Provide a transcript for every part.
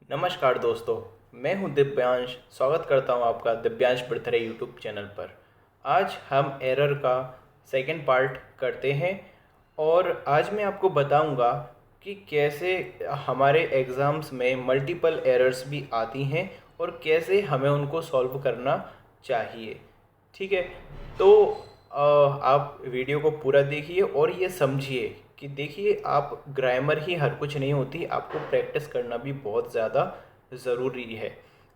नमस्कार दोस्तों, मैं हूं दिव्यांश। स्वागत करता हूं आपका दिव्यांश बर्थडे यूट्यूब चैनल पर। आज हम एरर का सेकंड पार्ट करते हैं और आज मैं आपको बताऊंगा कि कैसे हमारे एग्ज़ाम्स में मल्टीपल एरर्स भी आती हैं और कैसे हमें उनको सॉल्व करना चाहिए। ठीक है, तो आप वीडियो को पूरा देखिए और ये समझिए कि देखिए, आप ग्रामर ही हर कुछ नहीं होती, आपको प्रैक्टिस करना भी बहुत ज़्यादा ज़रूरी है।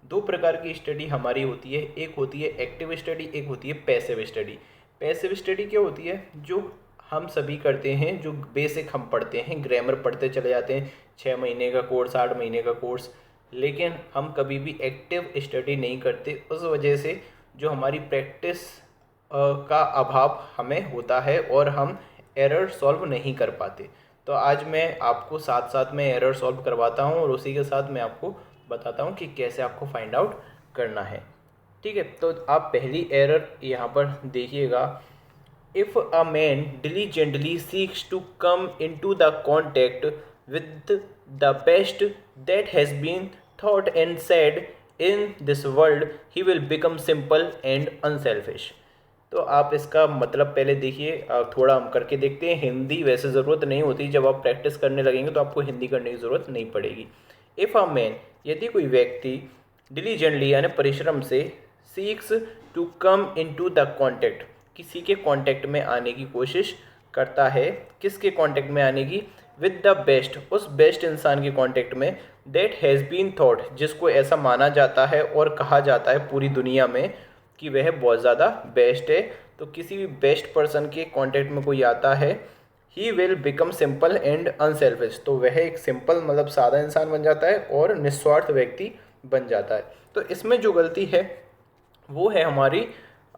दो प्रकार की स्टडी हमारी होती है, एक होती है एक्टिव स्टडी, एक होती है पैसिव स्टडी। पैसिव स्टडी क्या होती है? जो हम सभी करते हैं, जो बेसिक हम पढ़ते हैं, ग्रामर पढ़ते चले जाते हैं, 6 महीने का कोर्स, 8 महीने का कोर्स, लेकिन हम कभी भी एक्टिव स्टडी नहीं करते। उस वजह से जो हमारी प्रैक्टिस का अभाव हमें होता है और हम एरर सॉल्व नहीं कर पाते। तो आज मैं आपको साथ साथ में एरर सॉल्व करवाता हूँ और उसी के साथ मैं आपको बताता हूँ कि कैसे आपको फाइंड आउट करना है। ठीक है, तो आप पहली एरर यहाँ पर देखिएगा। If a man diligently seeks to come into the contact with the best that has been thought and said in this world, he will become simple and unselfish। तो आप इसका मतलब पहले देखिए, थोड़ा हम करके देखते हैं। हिंदी वैसे ज़रूरत नहीं होती, जब आप प्रैक्टिस करने लगेंगे तो आपको हिंदी करने की ज़रूरत नहीं पड़ेगी। इफ़ अ मैन, यदि कोई व्यक्ति डिलीजेंटली यानी परिश्रम से, seeks to come into the contact, किसी के कांटेक्ट में आने की कोशिश करता है। किसके कांटेक्ट में आने की? विद द बेस्ट, उस बेस्ट इंसान के कांटेक्ट में, दैट हैज़ बीन थॉट, जिसको ऐसा माना जाता है और कहा जाता है पूरी दुनिया में कि वह बहुत ज़्यादा बेस्ट है। तो किसी भी बेस्ट पर्सन के कांटेक्ट में कोई आता है, he will become simple and unselfish, तो वह एक सिंपल मतलब सादा इंसान बन जाता है और निस्वार्थ व्यक्ति बन जाता है। तो इसमें जो गलती है वो है हमारी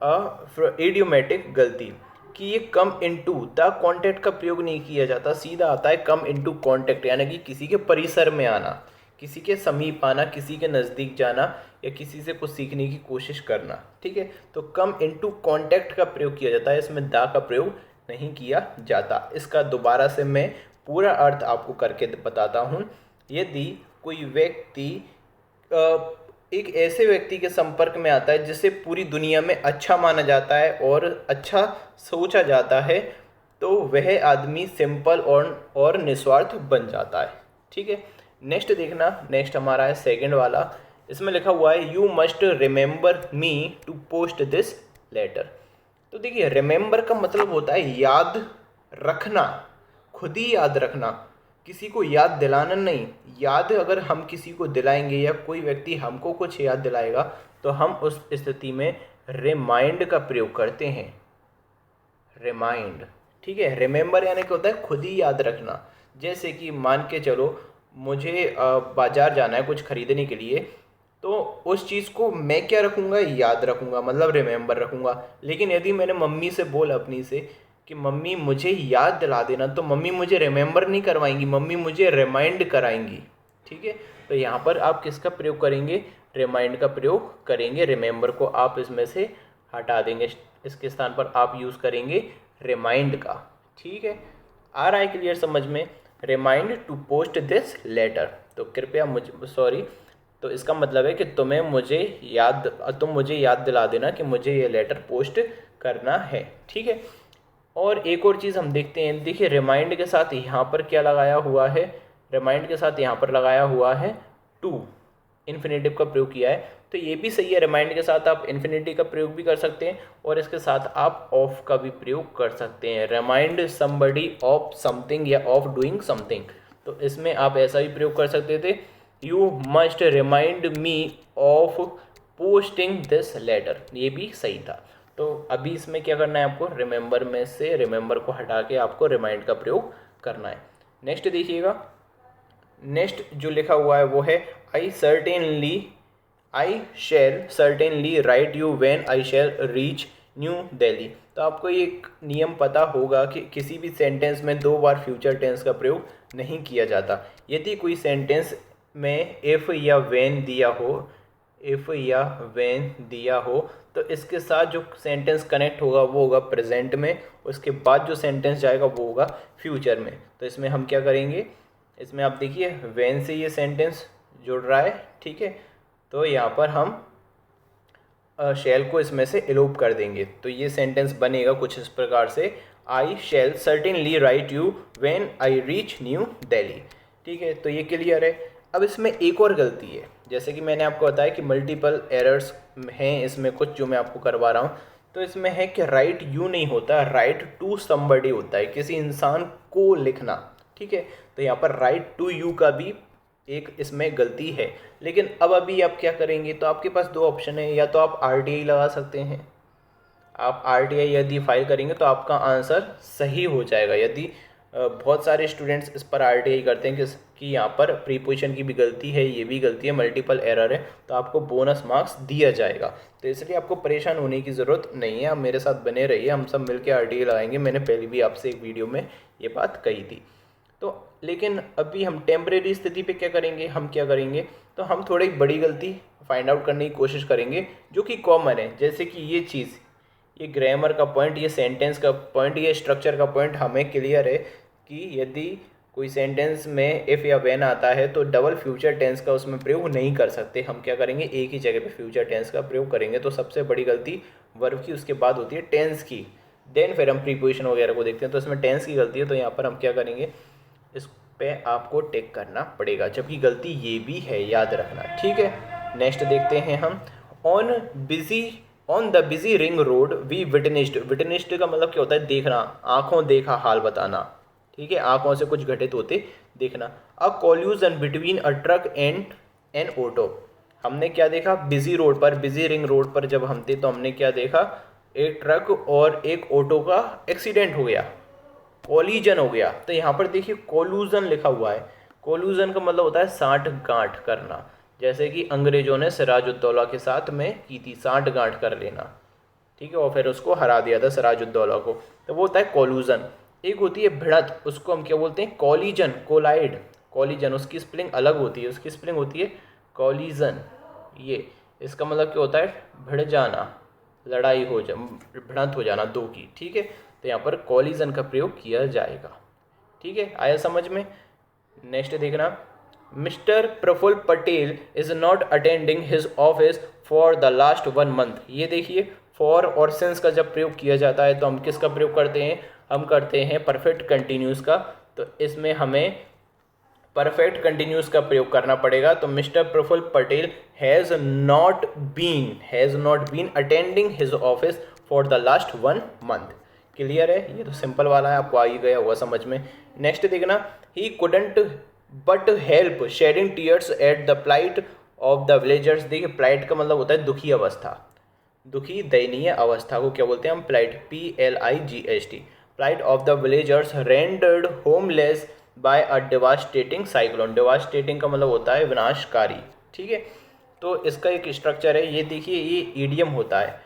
इडियोमेटिक गलती, कि ये कम इनटू द कॉन्टेक्ट का प्रयोग नहीं किया जाता, सीधा आता है कम इनटू कॉन्टेक्ट, यानी कि किसी के परिसर में आना, किसी के समीप आना, किसी के नज़दीक जाना या किसी से कुछ सीखने की कोशिश करना। ठीक है, तो कम इनटू कॉन्टेक्ट का प्रयोग किया जाता है, इसमें द का प्रयोग नहीं किया जाता। इसका दोबारा से मैं पूरा अर्थ आपको करके बताता हूँ। यदि कोई व्यक्ति एक ऐसे व्यक्ति के संपर्क में आता है जिसे पूरी दुनिया में अच्छा माना जाता है और अच्छा सोचा जाता है, तो वह आदमी सिंपल और निस्वार्थ बन जाता है। ठीक है, नेक्स्ट देखना। नेक्स्ट हमारा है सेकंड वाला। इसमें लिखा हुआ है you must remember me to post this letter. तो देखिए, रिमेंबर का मतलब होता है याद रखना, खुद ही याद रखना, किसी को याद दिलाना नहीं। याद अगर हम किसी को दिलाएंगे या कोई व्यक्ति हमको कुछ याद दिलाएगा तो हम उस स्थिति में रिमाइंड का प्रयोग करते हैं। रिमाइंड, ठीक है। रिमेंबर यानी क्या होता है? खुद ही याद रखना। जैसे कि मान के चलो, मुझे बाज़ार जाना है कुछ खरीदने के लिए, तो उस चीज़ को मैं क्या रखूँगा? याद रखूँगा, मतलब रिमेंबर रखूँगा। लेकिन यदि मैंने मम्मी से बोला अपनी से कि मम्मी मुझे याद दिला देना, तो मम्मी मुझे रिमेंबर नहीं करवाएंगी, मम्मी मुझे रिमाइंड कराएंगी। ठीक है, तो यहाँ पर आप किसका प्रयोग करेंगे? रिमाइंड का प्रयोग करेंगे। रिमेंबर को आप इसमें से हटा देंगे, इसके स्थान पर आप यूज़ करेंगे रिमाइंड का। ठीक है, आ रहा है क्लियर समझ में? Remind to post this letter, तो कृपया मुझे तो इसका मतलब है कि तुम मुझे याद दिला देना कि मुझे ये लेटर पोस्ट करना है। ठीक है, और एक और चीज़ हम देखते हैं। देखिए, रिमाइंड के साथ यहाँ पर क्या लगाया हुआ है? रिमाइंड के साथ यहाँ पर लगाया हुआ है टू, इन्फिनेटिव का प्रयोग किया है। तो ये भी सही है, रिमाइंड के साथ आप इन्फिनेटिव का प्रयोग भी कर सकते हैं और इसके साथ आप ऑफ का भी प्रयोग कर सकते हैं। रिमाइंड समबडी ऑफ समथिंग या ऑफ डूइंग समथिंग, तो इसमें आप ऐसा भी प्रयोग कर सकते थे, you must remind me of posting this letter, ये भी सही था। तो अभी इसमें क्या करना है आपको? रिमेंबर में से रिमेंबर को हटा के आपको रिमाइंड का प्रयोग करना है। नेक्स्ट देखिएगा। नेक्स्ट जो लिखा हुआ है वो है I shall certainly write you when I shall reach New Delhi. तो आपको एक नियम पता होगा कि किसी भी सेंटेंस में 2 बार फ्यूचर टेंस का प्रयोग नहीं किया जाता। यदि कोई सेंटेंस में इफ़ या व्हेन दिया हो तो इसके साथ जो सेंटेंस कनेक्ट होगा वो होगा प्रेजेंट में, उसके बाद जो सेंटेंस जाएगा वो होगा फ्यूचर में। तो इसमें हम क्या करेंगे? इसमें आप देखिए, व्हेन से ये सेंटेंस जुड़ रहा है, ठीक है। तो यहाँ पर हम शैल को इसमें से एलोप कर देंगे, तो ये सेंटेंस बनेगा कुछ इस प्रकार से, I shall certainly write you when I reach New Delhi, ठीक है। तो ये क्लियर है। अब इसमें एक और गलती है, जैसे कि मैंने आपको बताया कि मल्टीपल एरर्स हैं इसमें कुछ जो मैं आपको करवा रहा हूँ। तो इसमें है कि राइट यू नहीं होता, राइट टू समबडी होता है, किसी इंसान को लिखना, ठीक है। तो यहाँ पर राइट टू यू का भी एक इसमें गलती है। लेकिन अब अभी आप क्या करेंगे, तो आपके पास दो ऑप्शन है, या तो आप आरटीआई लगा सकते हैं। आप आरटीआई यदि फाइल करेंगे तो आपका आंसर सही हो जाएगा। यदि बहुत सारे स्टूडेंट्स इस पर आरटीआई करते हैं कि यहाँ पर प्रीपोजिशन की भी गलती है, ये भी गलती है, मल्टीपल एरर है, तो आपको बोनस मार्क्स दिया जाएगा। तो इसलिए आपको परेशान होने की ज़रूरत नहीं है, आप मेरे साथ बने रहिए, हम सब मिलकर आरटीआई लगाएंगे। मैंने पहले भी आपसे एक वीडियो में ये बात कही थी। तो लेकिन अभी हम टेम्परेरी स्थिति पे क्या करेंगे, हम क्या करेंगे, तो हम थोड़ी बड़ी गलती फाइंड आउट करने की कोशिश करेंगे जो कि कॉमन है। जैसे कि ये चीज़, ये ग्रामर का पॉइंट, ये सेंटेंस का पॉइंट, ये स्ट्रक्चर का पॉइंट हमें क्लियर है कि यदि कोई सेंटेंस में इफ़ या व्हेन आता है तो डबल फ्यूचर टेंस का उसमें प्रयोग नहीं कर सकते। हम क्या करेंगे, एक ही जगह पे फ्यूचर टेंस का प्रयोग करेंगे। तो सबसे बड़ी गलती वर्ब की, उसके बाद होती है टेंस की, देन फिर हम प्रीपोजिशन वगैरह को देखते हैं। तो इसमें टेंस की गलती है, तो यहाँ पर हम क्या करेंगे, इस पे आपको टिक करना पड़ेगा, जबकि गलती ये भी है, याद रखना, ठीक है। नेक्स्ट देखते हैं हम, on the busy ring road we witnessed का मतलब क्या होता है, देखना, आंखों देखा हाल बताना, ठीक है, आंखों से कुछ घटित होते देखना। A collusion between a truck and an auto, हमने क्या देखा, बिजी रोड पर, बिजी रिंग रोड पर जब हम थे तो हमने क्या देखा, एक ट्रक और एक ऑटो का एक्सीडेंट हो गया, कोलिजन हो गया। तो यहाँ पर देखिए कोलूजन लिखा हुआ है। कोलूजन का मतलब होता है साठ गांठ करना, जैसे कि अंग्रेजों ने सिराजुद्दौला के साथ में की थी, साठ गांठ कर लेना, ठीक है, और फिर उसको हरा दिया था सिराजुद्दौला को, तो वो होता है कोलूजन। एक होती है भिड़त, उसको हम क्या बोलते हैं, कॉलिजन, कोलाइड, कॉलिजन, उसकी स्पेलिंग अलग होती है, उसकी स्पेलिंग होती है कॉलिजन। ये इसका मतलब क्या होता है, भिड़ जाना, लड़ाई हो जा, भिड़ंत हो जाना दो की, ठीक है। तो यहाँ पर कॉलिजन का प्रयोग किया जाएगा, ठीक है, आया समझ में। नेक्स्ट देखना, mister Praful Patel is not attending his office for the last 1 month. ये देखिए, फॉर और सिंस का जब प्रयोग किया जाता है तो हम किसका प्रयोग करते हैं, हम करते हैं परफेक्ट कंटिन्यूस का। तो इसमें हमें परफेक्ट कंटिन्यूस का प्रयोग करना पड़ेगा। तो mister Praful Patel has not been attending his office for the last 1 month. Clear है, ये तो सिंपल वाला है, आपको आ ही गया हुआ समझ में। नेक्स्ट देखना, he couldn't but help shedding tears at the plight of the villagers. देखिए, प्लाइट का मतलब होता है दुखी अवस्था, दुखी दयनीय अवस्था को क्या बोलते हैं हम, plight, PLIGHT, plight of the villagers rendered homeless by a devastating cyclone. Devastating का मतलब होता है विनाशकारी, ठीक है। तो इसका एक स्ट्रक्चर है, ये देखिए, ये ईडियम होता है,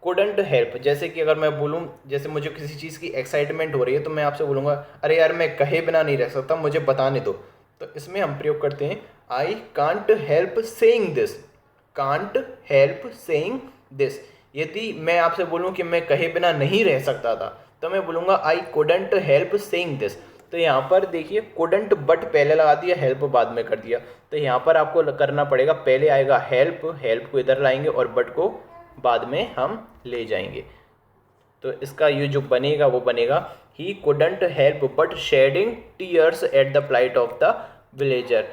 कुडंट हेल्प। जैसे कि अगर मैं बोलूँ, जैसे मुझे किसी चीज़ की एक्साइटमेंट हो रही है तो मैं आपसे बोलूँगा, अरे यार मैं कहे बिना नहीं रह सकता, मुझे बताने दो। तो इसमें हम प्रयोग करते हैं, I can't help saying this, can't help saying this. यदि मैं आपसे बोलूँ कि मैं कहे बिना नहीं रह सकता था, तो मैं बोलूँगा I couldn't help saying this. तो यहाँ पर देखिए, कुडंट बट पहले लगा दिया, हेल्प बाद में कर दिया। तो यहाँ पर आपको करना पड़ेगा, पहले आएगा हेल्प, हेल्प को इधर लाएंगे और बट को बाद में हम ले जाएंगे। तो इसका ये जो बनेगा वो बनेगा, he couldn't help but shedding tears at the plight of the villager.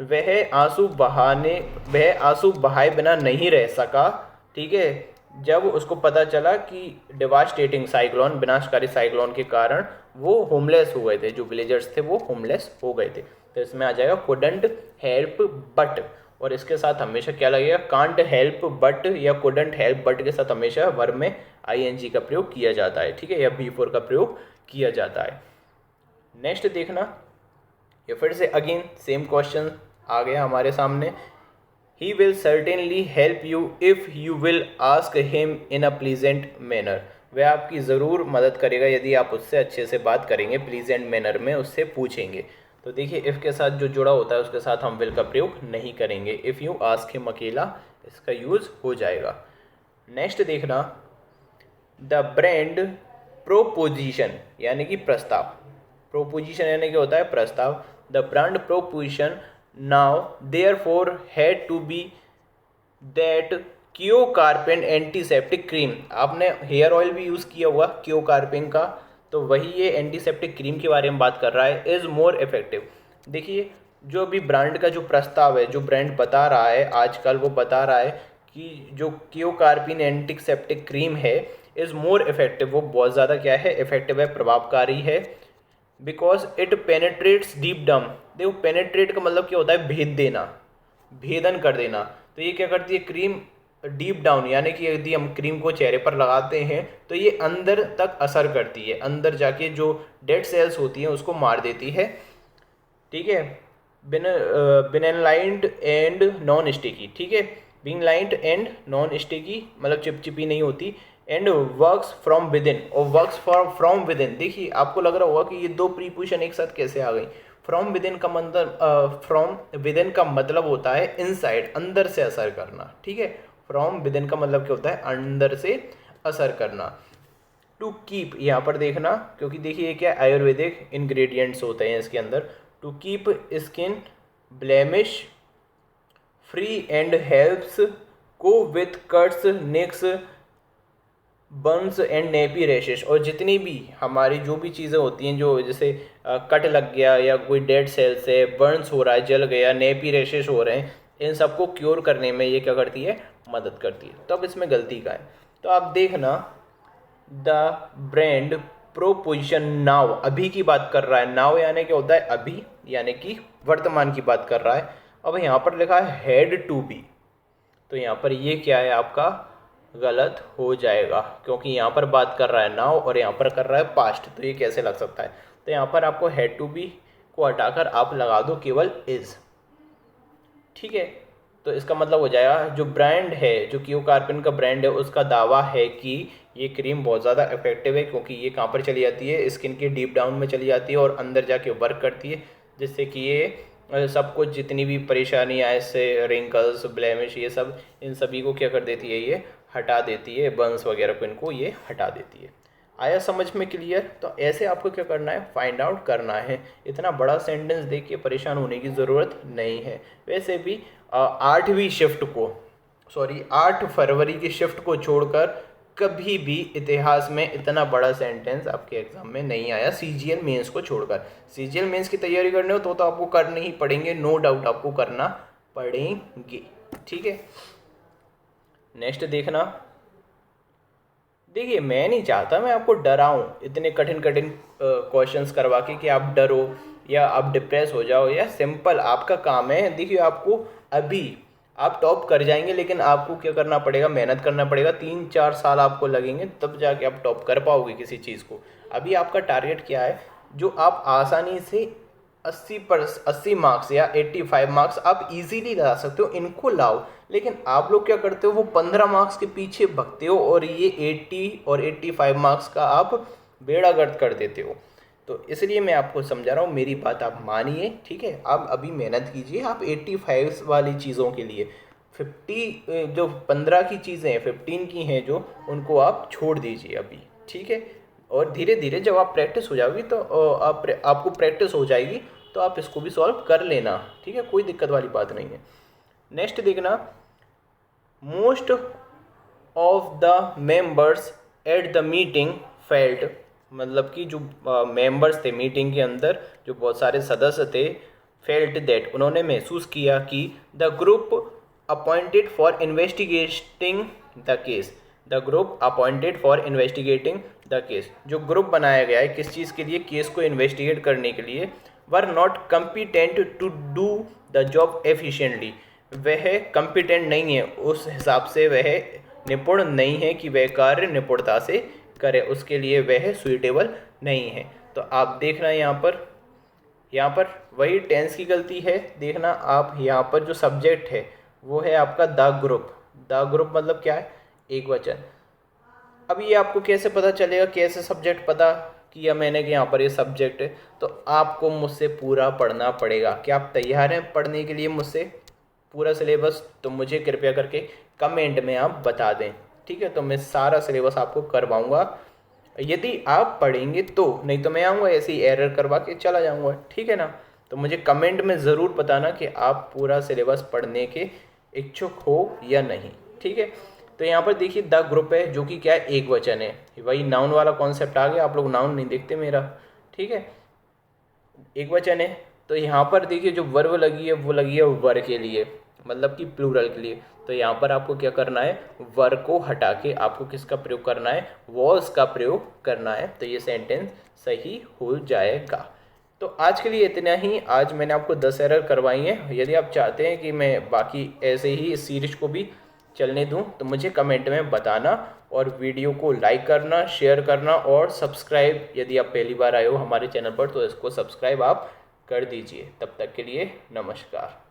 वह आंसू बहाए बिना नहीं रह सका, ठीक है, जब उसको पता चला कि डिवास्टेटिंग साइक्लोन, विनाशकारी साइक्लोन के कारण वो होमलेस हो गए थे, जो विलेजर्स थे वो होमलेस हो गए थे। तो इसमें आ जाएगा कुडंट हेल्प बट, और इसके साथ हमेशा क्या लगेगा, कांट हेल्प बट या कुडंट हेल्प बट के साथ हमेशा वर्ब में ING का प्रयोग किया जाता है, ठीक है, या B4 का प्रयोग किया जाता है। नेक्स्ट देखना, ये फिर से अगेन सेम क्वेश्चन आ गया हमारे सामने, he will certainly help you if you will ask him in a pleasant manner. वह आपकी ज़रूर मदद करेगा यदि आप उससे अच्छे से बात करेंगे, प्लीजेंट मैनर में उससे पूछेंगे। तो देखिए, इफ़ के साथ जो जुड़ा होता है उसके साथ हम विल का प्रयोग नहीं करेंगे। इफ़ यू आस्क हिम अकेला इसका यूज़ हो जाएगा। नेक्स्ट देखना, द ब्रांड प्रोपोजिशन यानी कि प्रस्ताव, प्रोपोजिशन यानी कि होता है प्रस्ताव। The brand proposition now therefore had to be that क्योकार्पिन एंटीसेप्टिक क्रीम, आपने हेयर ऑयल भी यूज़ किया हुआ क्योकार्पिन का, तो वही ये एंटीसेप्टिक क्रीम के बारे में बात कर रहा है, इज़ मोर इफेक्टिव। देखिए जो अभी ब्रांड का जो प्रस्ताव है, जो ब्रांड बता रहा है आजकल, वो बता रहा है कि जो क्योकार्पिन एंटीसेप्टिक क्रीम है इज़ मोर इफेक्टिव, वो बहुत ज़्यादा क्या है, इफेक्टिव है, प्रभावकारी है, because it penetrates deep down. देखो पेनेट्रेट का मतलब क्या होता है, भेद देना, भेदन कर देना। तो ये क्या करती है क्रीम, डीप डाउन, यानी कि यदि हम क्रीम को चेहरे पर लगाते हैं तो ये अंदर तक असर करती है, अंदर जाके जो डेड सेल्स होती हैं उसको मार देती है, ठीक है। बिनलाइंड एंड नॉन स्टिकी, ठीक है, बिनलाइंड एंड नॉन स्टिकी मतलब चिपचिपी नहीं होती, and works from with in, और वर्क्स फ्रॉम विद इन। देखिए आपको लग रहा होगा कि ये दो प्रीपोजिशन एक साथ कैसे आ गई। फ्रॉम विद इन का मतलब, फ्रॉम विद इन का मतलब होता है इनसाइड, अंदर से असर करना, ठीक है। फ्रॉम विद इन का मतलब क्या होता है, अंदर से असर करना। टू कीप, यहाँ पर देखना, क्योंकि देखिए ये क्या आयुर्वेदिक इंग्रेडिएंट्स होते हैं इसके अंदर। To keep skin blemish free and helps cope with cuts nicks burns and nappy rashes, और जितनी भी हमारी जो भी चीज़ें होती हैं, जो जैसे कट लग गया या कोई डेड सेल्स है, बर्न्स हो रहा है, जल गया, नेपी रैशेस हो रहे हैं, इन सबको क्योर करने में ये क्या करती है, मदद करती है। तो अब इसमें गलती का है, तो आप देखना द ब्रांड प्रोपोजिशन नाउ, अभी की बात कर रहा है, नाउ यानी क्या होता है, अभी, यानी कि वर्तमान की बात कर रहा है। अब यहाँ पर लिखा है हैड टू बी, तो यहाँ पर ये क्या है आपका गलत हो जाएगा, क्योंकि यहाँ पर बात कर रहा है नाउ और यहाँ पर कर रहा है पास्ट, तो ये कैसे लग सकता है। तो यहाँ पर आपको हैड टू बी को हटाकर आप लगा दो केवल इज, ठीक है। तो इसका मतलब हो जाएगा जो ब्रांड है, जो क्योकार्पिन का ब्रांड है, उसका दावा है कि ये क्रीम बहुत ज़्यादा इफेक्टिव है, क्योंकि ये कहाँ पर चली जाती है, स्किन के डीप डाउन में चली जाती है और अंदर जाके वर्क करती है, जिससे कि ये सब कुछ जितनी भी परेशानियाँ इससे, रिंकल्स, ब्लेमिश, ये सब, इन सभी को क्या कर देती है, ये हटा देती है, बर्न्स वगैरह को इनको ये हटा देती है। आया समझ में क्लियर। तो ऐसे आपको क्या करना है, फाइंड आउट करना है। इतना बड़ा सेंटेंस देख के परेशान होने की ज़रूरत नहीं है। वैसे भी 8वीं शिफ्ट को, सॉरी 8 फरवरी की शिफ्ट को छोड़कर कभी भी इतिहास में इतना बड़ा सेंटेंस आपके एग्जाम में नहीं आया, सीजीएल मेंस को छोड़कर। सीजीएल मेंस की तैयारी करने हो तो आपको करने ही पड़ेंगे, नो डाउट आपको करना पड़ेंगे, ठीक है। नेक्स्ट देखना, देखिए मैं नहीं चाहता मैं आपको डराऊं इतने कठिन कठिन क्वेश्चंस करवा के कि आप डरो या आप डिप्रेस हो जाओ, या सिंपल आपका काम है। देखिए आपको अभी आप टॉप कर जाएंगे, लेकिन आपको क्या करना पड़ेगा, मेहनत करना पड़ेगा, 3-4 साल आपको लगेंगे, तब जाके आप टॉप कर पाओगे किसी चीज़ को। अभी आपका टारगेट क्या है, जो आप आसानी से 80 मार्क्स या 85 मार्क्स आप इजीली ला सकते हो, इनको लाओ। लेकिन आप लोग क्या करते हो, वो 15 मार्क्स के पीछे भगते हो और ये 80 और 85 मार्क्स का आप बेड़ा गर्क कर देते हो। तो इसलिए मैं आपको समझा रहा हूँ, मेरी बात आप मानिए, ठीक है। आप अभी मेहनत कीजिए, आप 85 वाली चीज़ों के लिए 50, जो 15 की चीज़ें हैं, 15 की हैं जो, उनको आप छोड़ दीजिए अभी, ठीक है। और धीरे धीरे जब आप प्रैक्टिस हो जाओगी तो आपको प्रैक्टिस हो जाएगी तो आप इसको भी सॉल्व कर लेना, ठीक है, कोई दिक्कत वाली बात नहीं है। नेक्स्ट देखना, most of the members at the meeting felt, मतलब कि जो मेंबर्स थे मीटिंग के अंदर, जो बहुत सारे सदस्य थे, फेल्ट दैट, उन्होंने महसूस किया कि the group appointed for investigating the case, the group appointed for investigating the case, जो ग्रुप बनाया गया है किस चीज़ के लिए, केस को इन्वेस्टिगेट करने के लिए, were not competent to do the job efficiently, वह कम्पिटेंट नहीं है, उस हिसाब से वह निपुण नहीं है कि वह कार्य निपुणता से करे, उसके लिए वह सुइटेबल नहीं है। तो आप देखना यहाँ पर वही टेंस की गलती है। देखना आप यहाँ पर जो सब्जेक्ट है वो है आपका द ग्रुप। द ग्रुप मतलब क्या है, एक वचन। अब ये आपको कैसे पता चलेगा, कैसे सब्जेक्ट पता किया मैंने कि यहाँ पर ये सब्जेक्ट है, तो आपको मुझसे पूरा पढ़ना पड़ेगा। क्या आप तैयार हैं पढ़ने के लिए मुझसे पूरा सिलेबस? तो मुझे कृपया करके कमेंट में आप बता दें, ठीक है। तो मैं सारा सिलेबस आपको करवाऊँगा यदि आप पढ़ेंगे तो, नहीं तो मैं आऊँगा ऐसे ही एरर करवा के चला जाऊँगा, ठीक है ना। तो मुझे कमेंट में ज़रूर बताना कि आप पूरा सिलेबस पढ़ने के इच्छुक हो या नहीं। ठीक है, तो यहाँ पर देखिए द ग्रुप है जो कि क्या है, एक वचन है। वही नाउन वाला कॉन्सेप्ट आ गया, आप लोग नाउन नहीं देखते मेरा। ठीक है, एक वचन है। तो यहाँ पर देखिए जो वर्ब लगी है वो लगी है वर के लिए, मतलब कि प्लूरल के लिए। तो यहाँ पर आपको क्या करना है, वर को हटा के आपको किसका प्रयोग करना है, वॉज का प्रयोग करना है। तो ये सेंटेंस सही हो जाएगा। तो आज के लिए इतना ही। आज मैंने आपको 10 एरर करवाई हैं। यदि आप चाहते हैं कि मैं बाकी ऐसे ही इस सीरीज को भी चलने दूं तो मुझे कमेंट में बताना, और वीडियो को लाइक करना, शेयर करना और सब्सक्राइब, यदि आप पहली बार आए हो हमारे चैनल पर तो इसको सब्सक्राइब आप कर दीजिए। तब तक के लिए नमस्कार।